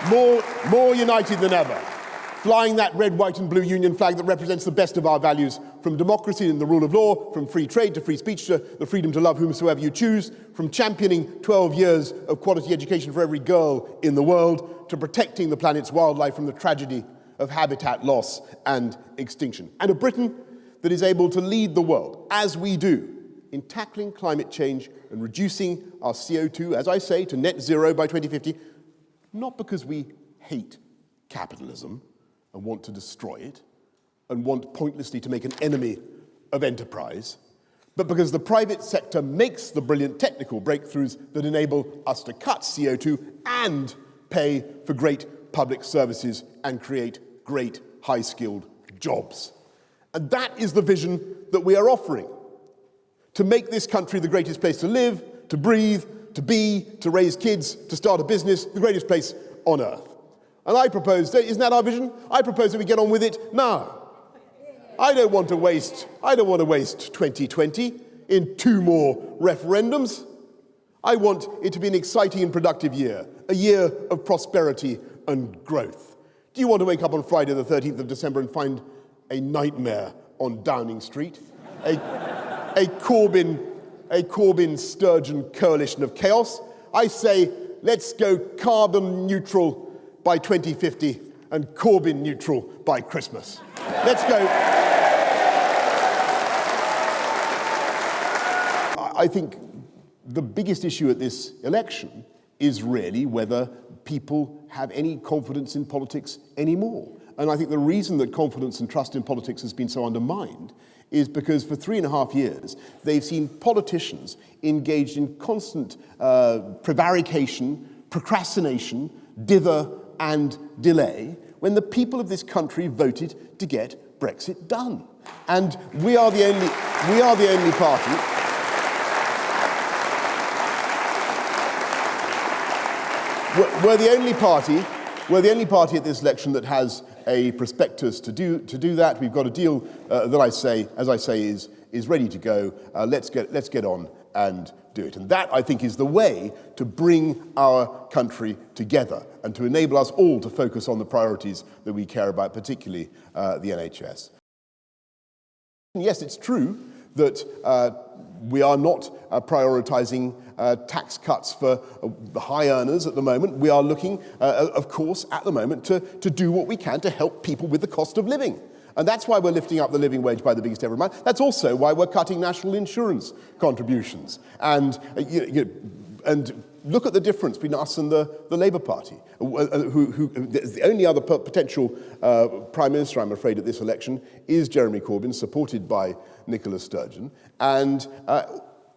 more united than ever, flying that red, white and blue union flag that represents the best of our values, from democracy and the rule of law, from free trade to free speech to the freedom to love whomsoever you choose, from championing 12 years of quality education for every girl in the world to protecting the planet's wildlife from the tragedy of habitat loss and extinction. And a Britain that is able to lead the world, as we do, in tackling climate change and reducing our CO2, as I say, to net zero by 2050, not because we hate capitalism and want to destroy it and want pointlessly to make an enemy of enterprise, but because the private sector makes the brilliant technical breakthroughs that enable us to cut CO2 and pay for great public services and create great high-skilled jobs. And that is the vision that we are offering, to make this country the greatest place to live, to breathe, to be, to raise kids, to start a business, the greatest place on earth. And I propose, isn't that our vision? I propose that we get on with it now. I don't want to waste 2020 in 2 more referendums. I want it to be an exciting and productive year, a year of prosperity and growth. Do you want to wake up on Friday the 13th of December and find a nightmare on Downing Street? A Corbyn-Sturgeon coalition of chaos? I say, let's go carbon neutral by 2050 and Corbyn neutral by Christmas. Let's go. I think the biggest issue at this election is really whether people have any confidence in politics anymore. And I think the reason that confidence and trust in politics has been so undermined is because for 3.5 years, they've seen politicians engaged in constant prevarication, procrastination, dither and delay, when the people of this country voted to get Brexit done. And we are the only party. We're the only party at this election that has a prospectus to do that. We've got a deal that as I say, is ready to go. Let's get on and do it. And that, I think, is the way to bring our country together and to enable us all to focus on the priorities that we care about, particularly the NHS. Yes, it's true that we are not prioritising tax cuts for high earners at the moment. We are looking, of course, at the moment to do what we can to help people with the cost of living. And that's why we're lifting up the living wage by the biggest ever amount. That's also why we're cutting national insurance contributions. And, and look at the difference between us and the Labour Party, who the only other potential Prime Minister, I'm afraid, at this election is Jeremy Corbyn, supported by Nicola Sturgeon. And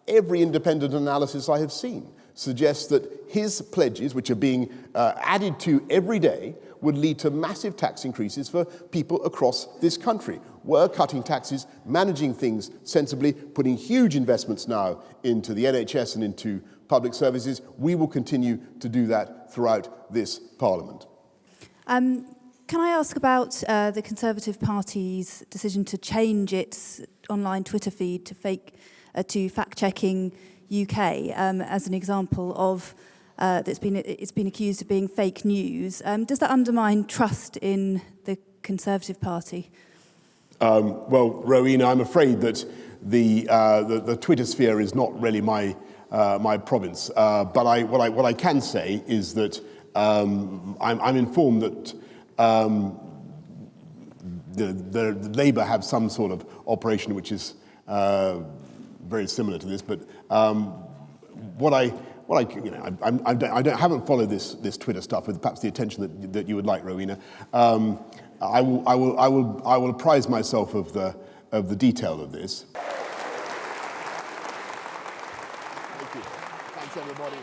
every independent analysis I have seen suggests that his pledges, which are being added to every day, would lead to massive tax increases for people across this country. We're cutting taxes, managing things sensibly, putting huge investments now into the NHS and into public services. We will continue to do that throughout this Parliament. Can I ask about the Conservative Party's decision to change its online Twitter feed to fact-checking UK as an example of it's been accused of being fake news. Does that undermine trust in the Conservative Party? Well, Rowena, I'm afraid that the Twitter sphere is not really my province. But what I can say is that I'm informed that the Labour have some sort of operation which is very similar to this. But I haven't followed this Twitter stuff with perhaps the attention that you would like, Rowena. I will apprise myself of the detail of this. Thank you. Thanks, everybody.